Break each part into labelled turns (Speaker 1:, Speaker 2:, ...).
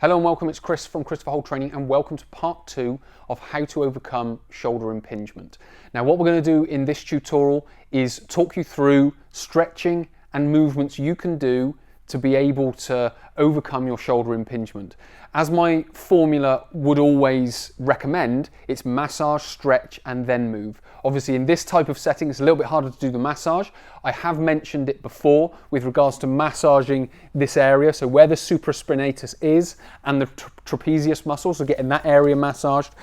Speaker 1: Hello and welcome, it's Chris from Christopher Holt Training, and welcome to part 2 of how to overcome shoulder impingement. Now what we're going to do in this tutorial is talk you through stretching and movements you can do to be able to overcome your shoulder impingement. As my formula would always recommend, it's massage, stretch and then move. Obviously in this type of setting it's a little bit harder to do the massage. I have mentioned it before with regards to massaging this area, so where the supraspinatus is and the trapezius muscle, so getting that area massaged,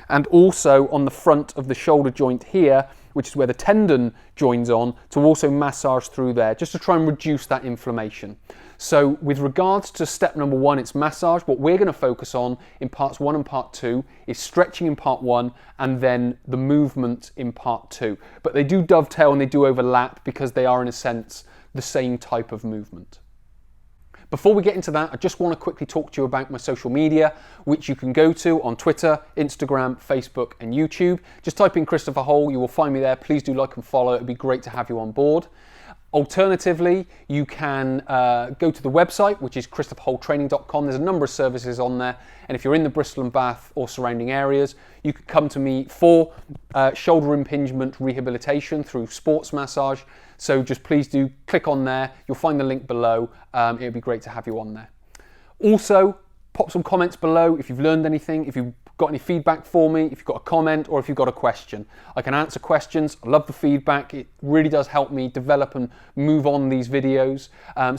Speaker 1: and also on the front of the shoulder joint here, which is where the tendon joins on, to also massage through there, just to try and reduce that inflammation. So with regards to step number 1, it's massage. What we're going to focus on in parts 1 and part 2 is stretching in part 1 and then the movement in part 2. But they do dovetail and they do overlap because they are in a sense the same type of movement. Before we get into that, I just want to quickly talk to you about my social media, which you can go to on Twitter, Instagram, Facebook and YouTube. Just type in Christopher Holt, you will find me there. Please do like and follow, it would be great to have you on board. Alternatively, you can go to the website, which is christopherholttraining.com. There's a number of services on there, and if you're in the Bristol and Bath or surrounding areas, you can come to me for shoulder impingement rehabilitation through sports massage. So just please do click on there. You'll find the link below. It would be great to have you on there. Also, pop some comments below if you've learned anything, if you've got any feedback for me, if you've got a comment or if you've got a question. I can answer questions. I love the feedback. It really does help me develop and move on these videos.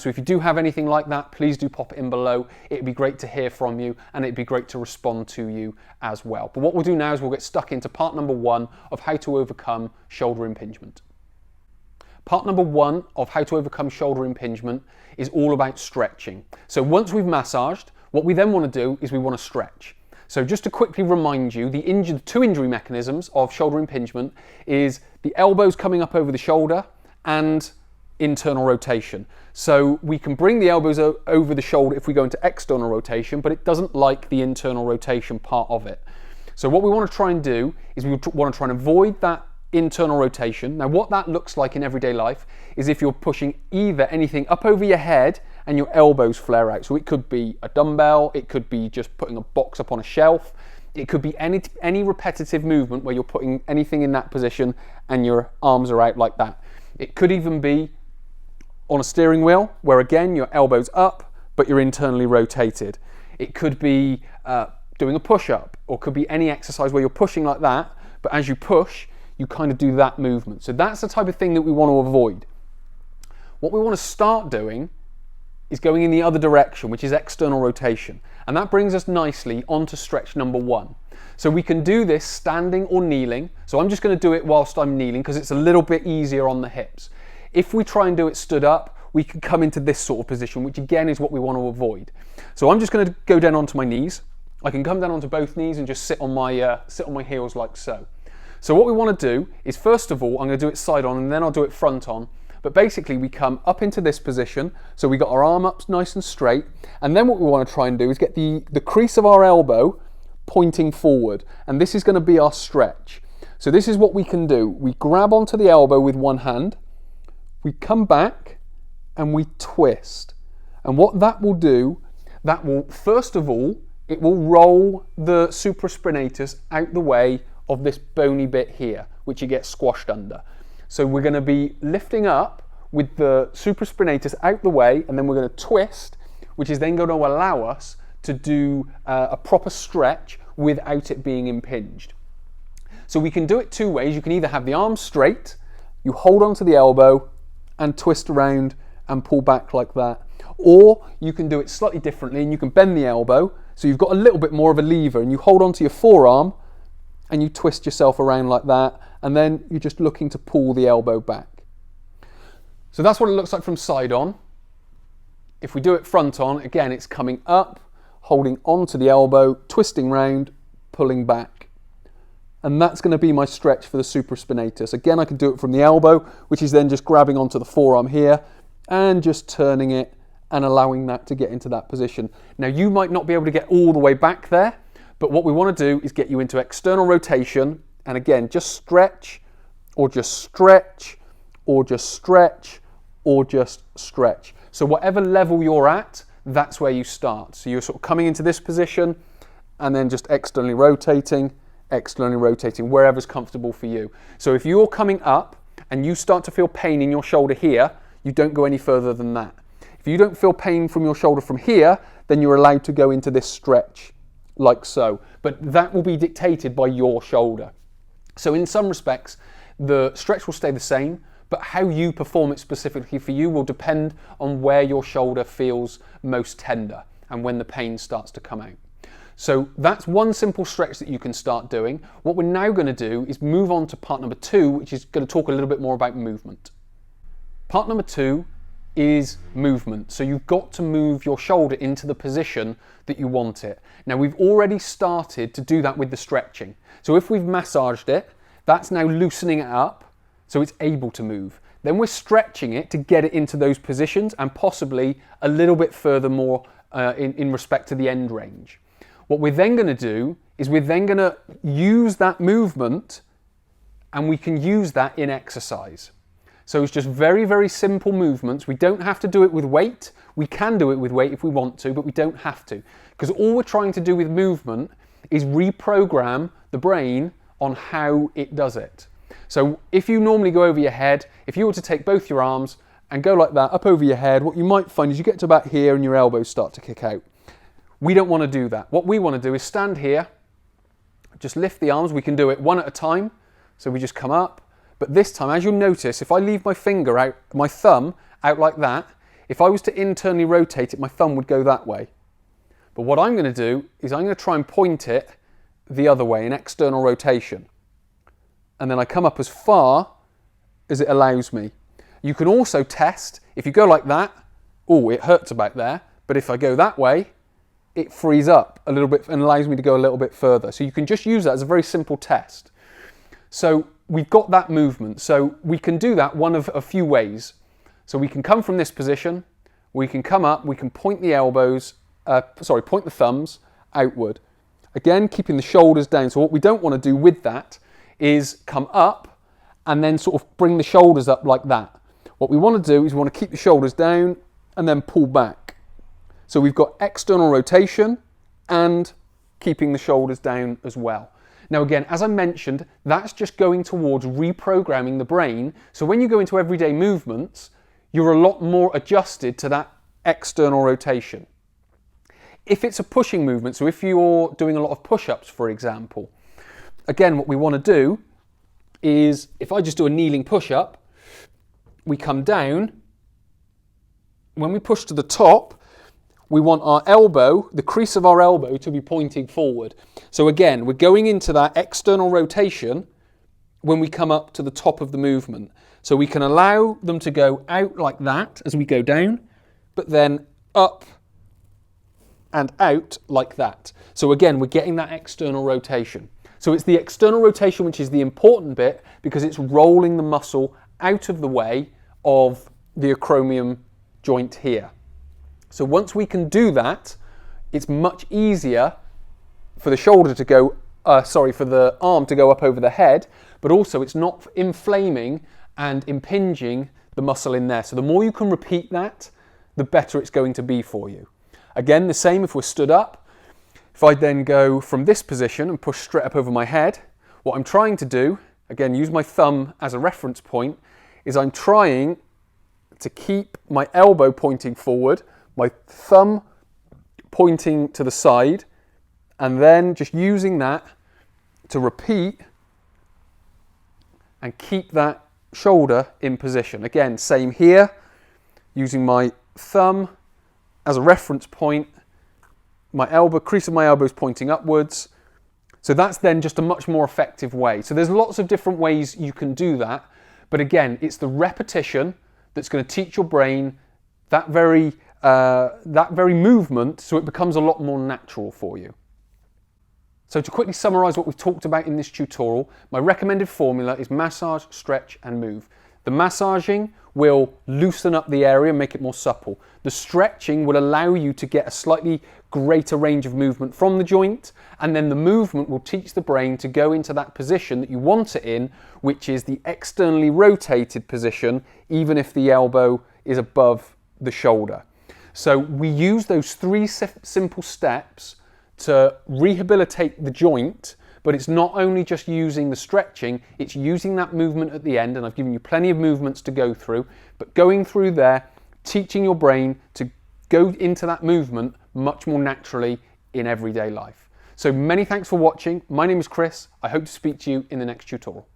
Speaker 1: So if you do have anything like that, please do pop it in below. It'd be great to hear from you and it'd be great to respond to you as well. But what we'll do now is we'll get stuck into part number 1 of how to overcome shoulder impingement. Part number 1 of how to overcome shoulder impingement is all about stretching. So once we've massaged, what we then want to do is we want to stretch. So just to quickly remind you, the two injury mechanisms of shoulder impingement is the elbows coming up over the shoulder and internal rotation. So we can bring the elbows over the shoulder if we go into external rotation, but it doesn't like the internal rotation part of it. So what we want to try and do is we want to try and avoid that internal rotation. Now what that looks like in everyday life is if you're pushing either anything up over your head and your elbows flare out. So it could be a dumbbell, it could be just putting a box up on a shelf, it could be any repetitive movement where you're putting anything in that position and your arms are out like that. It could even be on a steering wheel where again your elbows up but you're internally rotated. It could be doing a push-up, or could be any exercise where you're pushing like that, but as you push you kind of do that movement. So that's the type of thing that we want to avoid. What we want to start doing is going in the other direction, which is external rotation. And that brings us nicely onto stretch number 1. So we can do this standing or kneeling. So I'm just going to do it whilst I'm kneeling because it's a little bit easier on the hips. If we try and do it stood up, we can come into this sort of position, which again is what we want to avoid. So I'm just going to go down onto my knees. I can come down onto both knees and just sit on my heels like so. So what we want to do is, first of all, I'm going to do it side on and then I'll do it front on. But basically we come up into this position, so we got our arm up nice and straight, and then what we want to try and do is get the crease of our elbow pointing forward, and this is going to be our stretch. So this is what we can do. We grab onto the elbow with one hand, we come back and we twist. And what that will do, that will, first of all, it will roll the supraspinatus out the way of this bony bit here, which it gets squashed under. So we're going to be lifting up with the supraspinatus out the way, and then we're going to twist, which is then going to allow us to do a proper stretch without it being impinged. So we can do it two ways. You can either have the arm straight, you hold onto the elbow and twist around and pull back like that, or you can do it slightly differently and you can bend the elbow, so you've got a little bit more of a lever, and you hold onto your forearm and you twist yourself around like that, and then you're just looking to pull the elbow back. So that's what it looks like from side on. If we do it front on, again it's coming up, holding onto the elbow, twisting round, pulling back. And that's going to be my stretch for the supraspinatus. Again, I can do it from the elbow, which is then just grabbing onto the forearm here and just turning it and allowing that to get into that position. Now you might not be able to get all the way back there, but what we want to do is get you into external rotation, and again, just stretch, or just stretch, or just stretch, or just stretch. So whatever level you're at, that's where you start. So you're sort of coming into this position and then just externally rotating, wherever's comfortable for you. So if you're coming up and you start to feel pain in your shoulder here, you don't go any further than that. If you don't feel pain from your shoulder from here, then you're allowed to go into this stretch, like so. But that will be dictated by your shoulder. So in some respects, the stretch will stay the same, but how you perform it specifically for you will depend on where your shoulder feels most tender and when the pain starts to come out. So that's one simple stretch that you can start doing. What we're now going to do is move on to part number 2, which is going to talk a little bit more about movement. Part number 2 is movement. So you've got to move your shoulder into the position that you want it. Now we've already started to do that with the stretching. So if we've massaged it, that's now loosening it up so it's able to move. Then we're stretching it to get it into those positions and possibly a little bit further more in respect to the end range. What we're then going to do is we're then going to use that movement, and we can use that in exercise. So it's just very, very simple movements. We don't have to do it with weight. We can do it with weight if we want to, but we don't have to. Because all we're trying to do with movement is reprogram the brain on how it does it. So if you normally go over your head, if you were to take both your arms and go like that up over your head, what you might find is you get to about here and your elbows start to kick out. We don't want to do that. What we want to do is stand here, just lift the arms. We can do it one at a time. So we just come up. But this time, as you'll notice, if I leave my finger out, my thumb out like that, if I was to internally rotate it, my thumb would go that way. But what I'm going to do is I'm going to try and point it the other way, an external rotation. And then I come up as far as it allows me. You can also test, if you go like that, oh, it hurts about there. But if I go that way, it frees up a little bit and allows me to go a little bit further. So you can just use that as a very simple test. So we've got that movement. So we can do that one of a few ways. So we can come from this position, we can come up, we can point the elbows, point the thumbs outward. Again, keeping the shoulders down. So what we don't want to do with that is come up and then sort of bring the shoulders up like that. What we want to do is we want to keep the shoulders down and then pull back. So we've got external rotation and keeping the shoulders down as well. Now again, as I mentioned, that's just going towards reprogramming the brain. So when you go into everyday movements, you're a lot more adjusted to that external rotation. If it's a pushing movement, so if you're doing a lot of push-ups, for example, again, what we want to do is, if I just do a kneeling push-up, we come down. When we push to the top, we want our elbow, the crease of our elbow, to be pointing forward. So again, we're going into that external rotation when we come up to the top of the movement. So we can allow them to go out like that as we go down, but then up and out like that. So again, we're getting that external rotation. So it's the external rotation which is the important bit, because it's rolling the muscle out of the way of the acromion joint here. So once we can do that, it's much easier for the shoulder to go, for the arm to go up over the head, but also it's not inflaming and impinging the muscle in there. So the more you can repeat that, the better it's going to be for you. Again, the same if we're stood up. If I then go from this position and push straight up over my head, what I'm trying to do, again, use my thumb as a reference point, is I'm trying to keep my elbow pointing forward, my thumb pointing to the side, and then just using that to repeat and keep that shoulder in position. Again, same here, using my thumb as a reference point, my elbow, crease of my elbow is pointing upwards. So that's then just a much more effective way. So there's lots of different ways you can do that. But again, it's the repetition that's going to teach your brain that very movement, so it becomes a lot more natural for you. So to quickly summarize what we've talked about in this tutorial, my recommended formula is massage, stretch and move. The massaging will loosen up the area and make it more supple. The stretching will allow you to get a slightly greater range of movement from the joint, and then the movement will teach the brain to go into that position that you want it in, which is the externally rotated position, even if the elbow is above the shoulder. So we use those three simple steps to rehabilitate the joint, but it's not only just using the stretching, it's using that movement at the end, and I've given you plenty of movements to go through, but going through there, teaching your brain to go into that movement much more naturally in everyday life. So many thanks for watching. My name is Chris. I hope to speak to you in the next tutorial.